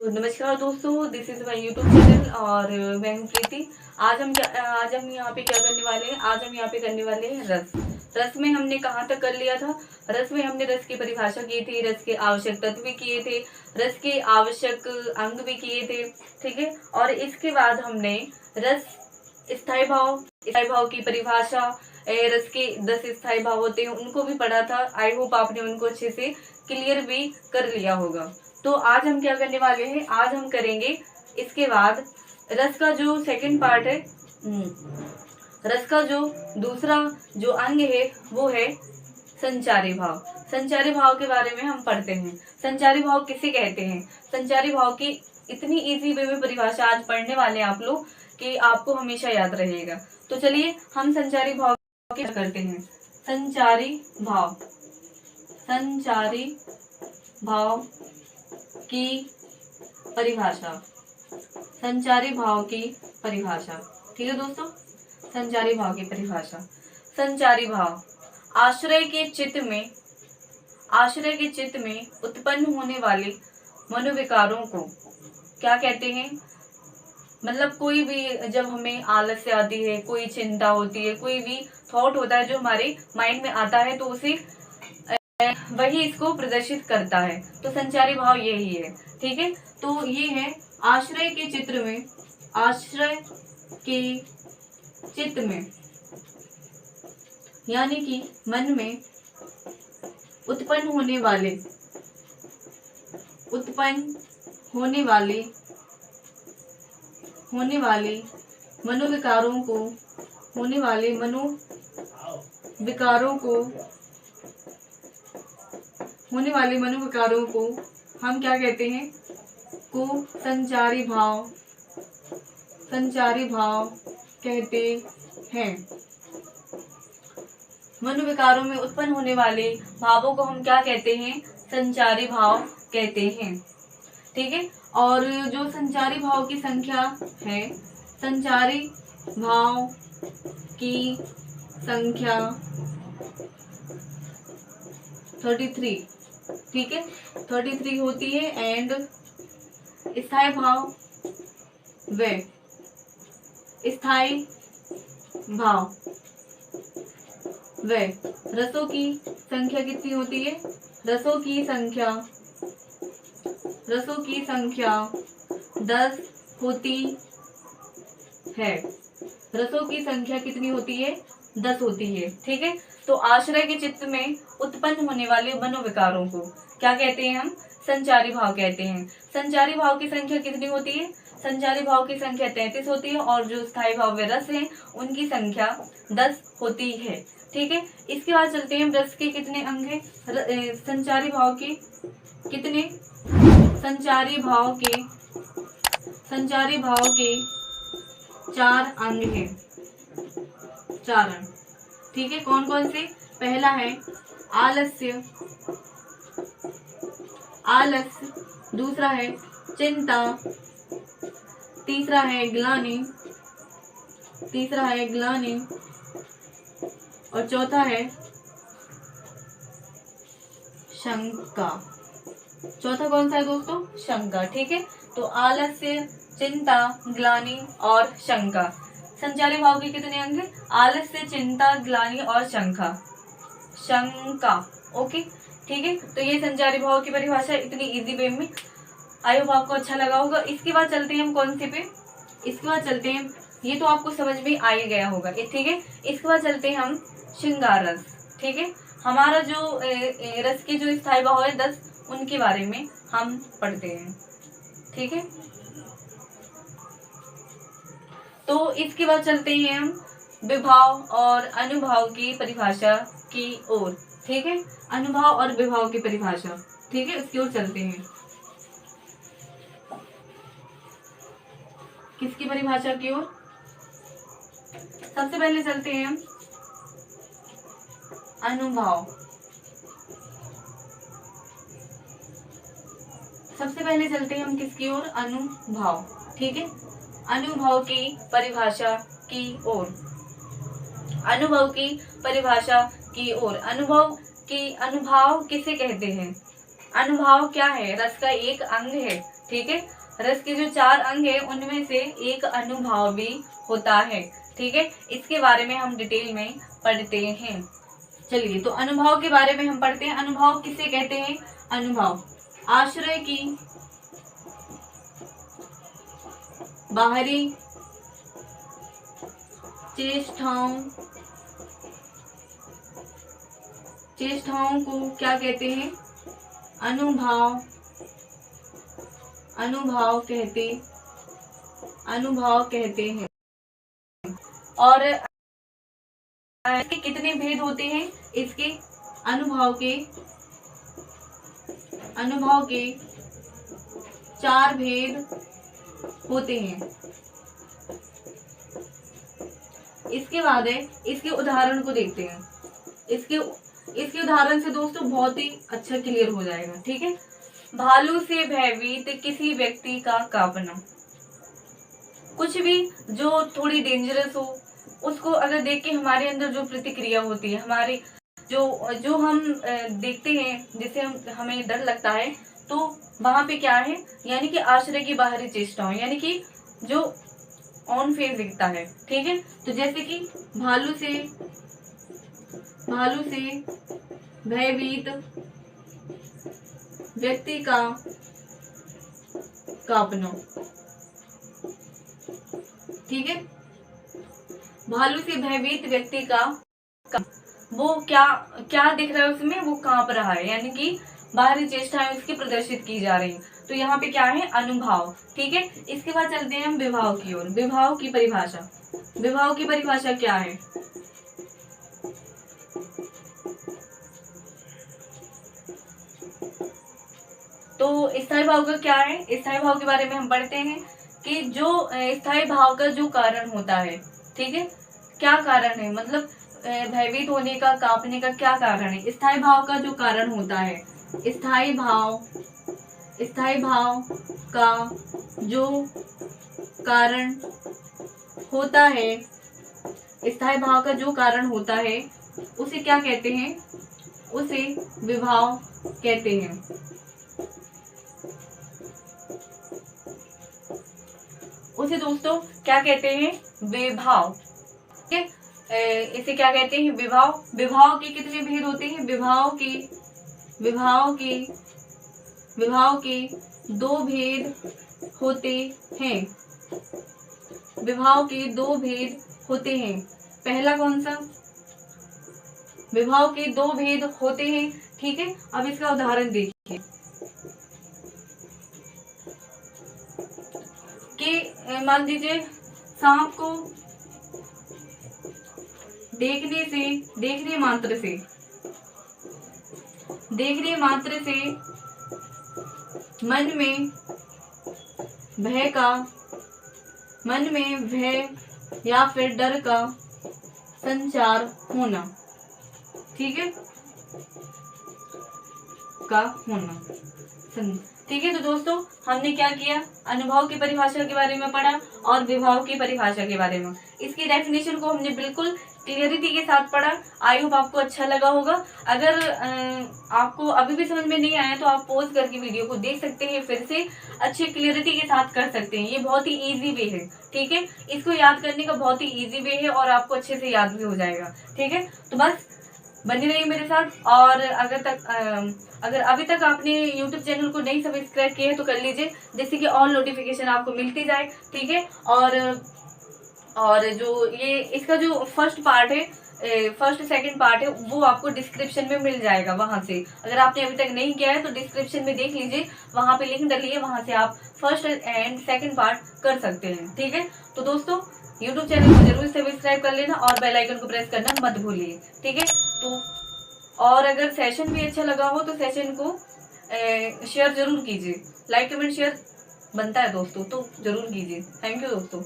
तो नमस्कार दोस्तों, this is my YouTube channel और मैं हूं प्रीति। आज हम यहाँ पे क्या करने वाले हैं। आज हम यहाँ पे करने वाले हैं रस में हमने कहाँ तक कर लिया था। रस में हमने रस की परिभाषा की थी, रस के आवश्यक तत्व भी किए थे, रस के आवश्यक अंग भी किए थे। ठीक है। और इसके बाद हमने रस स्थायी भाव की परिभाषा, रस के 10 स्थायी भाव होते हैं उनको भी पढ़ा था। आई होप आपने उनको अच्छे से क्लियर भी कर लिया होगा। तो आज हम क्या करने वाले हैं, आज हम करेंगे इसके बाद रस का जो सेकंड पार्ट है, रस का जो दूसरा जो अंग है वो है संचारी भाव। संचारी भाव के बारे में हम पढ़ते हैं। संचारी भाव किसे कहते हैं, संचारी भाव की इतनी इजी वे में परिभाषा आज पढ़ने वाले हैं आप लोग कि आपको हमेशा याद रहेगा। तो चलिए हम संचारी भाव की करते हैं। संचारी भाव की परिभाषा, संचारी भाव की परिभाषा। ठीक है दोस्तों, संचारी भाव की परिभाषा। संचारी भाव आश्रय के चित्त में उत्पन्न होने वाले मनोविकारों को क्या कहते हैं। मतलब कोई भी जब हमें आलस्य आती है, कोई चिंता होती है, कोई भी थॉट होता है जो हमारे माइंड में आता है, तो उसे वही इसको प्रदर्शित करता है। तो संचारी भाव यही है। ठीक है। तो ये है आश्रय के चित्त में यानी कि मन में उत्पन्न होने वाले मनोविकारों को हम क्या कहते हैं, को संचारी भाव कहते हैं। मनोविकारों में उत्पन्न होने वाले भावों को हम क्या कहते हैं, संचारी भाव कहते हैं। ठीक है। और जो संचारी भाव की संख्या है, संचारी भाव की संख्या 33। ठीक है, 33 होती है। एंड स्थायी भाव रसों की संख्या कितनी होती है, रसों की संख्या 10 होती है। रसों की संख्या कितनी होती है, 10 होती है। ठीक है। तो आश्रय के चित्त में उत्पन्न होने वाले मनोविकारों को क्या कहते हैं, हम संचारी भाव कहते हैं। संचारी भाव की संख्या कितनी होती है, संचारी भाव की संख्या 33 होती है। और जो स्थायी भाव में रस है उनकी संख्या 10 होती है। ठीक है। इसके बाद चलते हैं रस के कितने अंग हैं, संचारी भाव के कितने, संचारी भाव के 4 अंग हैं, 4 अंग। ठीक है। कौन कौन से, पहला है आलस्य, दूसरा है चिंता, तीसरा है ग्लानि और चौथा है शंका। चौथा कौन सा है दोस्तों, शंका। ठीक है। तो आलस्य, चिंता, ग्लानि और शंका। संचारी भाव के कितने अंग हैं, आलस्य, चिंता, ग्लानि और शंका। ओके। ठीक है। तो ये संचारी भाव की परिभाषा इतनी इजी वे में, आई होप आपको अच्छा लगा होगा। इसके बाद चलते हैं हम कौन से पे, इसके बाद चलते हैं, ये तो आपको समझ में आ ही गया होगा। ठीक है। इसके बाद चलते हैं हम श्रृंगार रस। ठीक है। हमारा जो रस के जो स्थायी भाव है 10, उनके बारे में हम पढ़ते हैं। ठीक है। तो इसके बाद चलते हैं हम विभाव और अनुभाव की परिभाषा की ओर। ठीक है। अनुभाव और विभाव की परिभाषा, ठीक है, उसकी ओर चलते हैं। किसकी परिभाषा की ओर, सबसे पहले चलते हैं हम अनुभाव। सबसे पहले चलते हैं हम किसकी ओर, अनुभाव। ठीक है। अनुभाव की परिभाषा की ओर, अनुभव की परिभाषा की ओर। अनुभाव किसे कहते हैं, अनुभाव क्या है, रस का एक अंग है। ठीक है। रस के जो 4 अंग है उनमें से एक अनुभाव भी होता है, ठीक है। इसके बारे में हम डिटेल में पढ़ते हैं। चलिए, तो अनुभव के बारे में हम पढ़ते हैं। अनुभव किसे कहते हैं? अनुभव आश्रय की बाहरी चेष्टाओं को क्या कहते हैं? अनुभव कहते हैं। और इसके कितने भेद होते हैं? इसके अनुभव के 4 भेद होते हैं। इसके बाद है, इसके उदाहरण को देखते हैं। इसके उदाहरण से दोस्तों बहुत ही अच्छा क्लियर हो जाएगा, ठीक है। भालू से भयभीत किसी व्यक्ति का कांपना। कुछ भी जो थोड़ी डेंजरस हो उसको अगर देख के हमारे अंदर जो प्रतिक्रिया होती है, हमारे जो हम देखते हैं जिससे हमें डर लगता है, तो वहां पे क्या है, यानी कि आश्रय की बाहरी चेष्टाओं, यानी कि जो ऑन फेस दिखता है, ठीक है। तो जैसे कि भालू से भयभीत व्यक्ति का कांपना, ठीक है। भालू से भयभीत व्यक्ति का वो क्या दिख रहा है उसमें? वो कांप रहा है, यानी कि बाहरी चेष्टाएं उसकी प्रदर्शित की जा रही हैं। तो यहाँ पे क्या है? अनुभव, ठीक है। इसके बाद चलते हैं हम विभाव की ओर। विभाव की परिभाषा क्या है? तो स्थायी भाव का क्या है? स्थायी भाव के बारे में हम पढ़ते हैं कि जो स्थायी भाव का जो कारण होता है, ठीक है, क्या कारण है, मतलब भयभीत होने का, कांपने का क्या कारण है? स्थायी भाव का जो कारण होता है, स्थायी भाव का जो कारण होता है, स्थायी भाव का जो कारण होता है उसे क्या कहते हैं? उसे विभाव कहते हैं। उसे दोस्तों क्या कहते हैं? विभाव, ठीक है। इसे क्या कहते हैं? विभाव। विभाव के कितने भेद होते हैं? विभाव के 2 भेद होते हैं। विभाव के 2 भेद होते हैं। पहला कौन सा? विभाव के 2 भेद होते हैं, ठीक है। अब इसका उदाहरण देखिए कि मान लीजिए सांप को देखने मात्र से मन में भय या फिर डर का संचार होना, ठीक है, ठीक है। तो दोस्तों हमने क्या किया? अनुभव की परिभाषा के बारे में पढ़ा और विभाव की परिभाषा के बारे में। इसकी डेफिनेशन को हमने बिल्कुल क्लियरिटी के साथ पढ़ा। आई होप आपको अच्छा लगा होगा। अगर आपको अभी भी समझ में नहीं आया तो आप पॉज करके वीडियो को देख सकते हैं, फिर से अच्छे क्लियरिटी के साथ कर सकते हैं। ये बहुत ही इजी वे है, ठीक है। इसको याद करने का बहुत ही इजी वे है और आपको अच्छे से याद भी हो जाएगा, ठीक है। तो बस बनी रहिए मेरे साथ। और अगर अभी तक आपने YouTube चैनल को नहीं सब्सक्राइब किया है तो कर लीजिए, जिससे कि ऑल नोटिफिकेशन आपको मिलती जाए, ठीक है। और जो ये इसका जो फर्स्ट सेकंड पार्ट है वो आपको डिस्क्रिप्शन में मिल जाएगा। वहां से अगर आपने अभी तक नहीं किया है तो डिस्क्रिप्शन में देख लीजिए, वहां पे लिंक डालिए, वहां से आप फर्स्ट एंड सेकंड पार्ट कर सकते हैं, ठीक है। तो दोस्तों YouTube चैनल को जरूर सब्सक्राइब कर लेना और बेल आइकन को प्रेस करना मत भूलिए, ठीक है। तो और अगर सेशन भी अच्छा लगा हो तो सेशन को शेयर जरूर कीजिए। लाइक कमेंट शेयर बनता है दोस्तों, तो जरूर कीजिए। थैंक यू दोस्तों।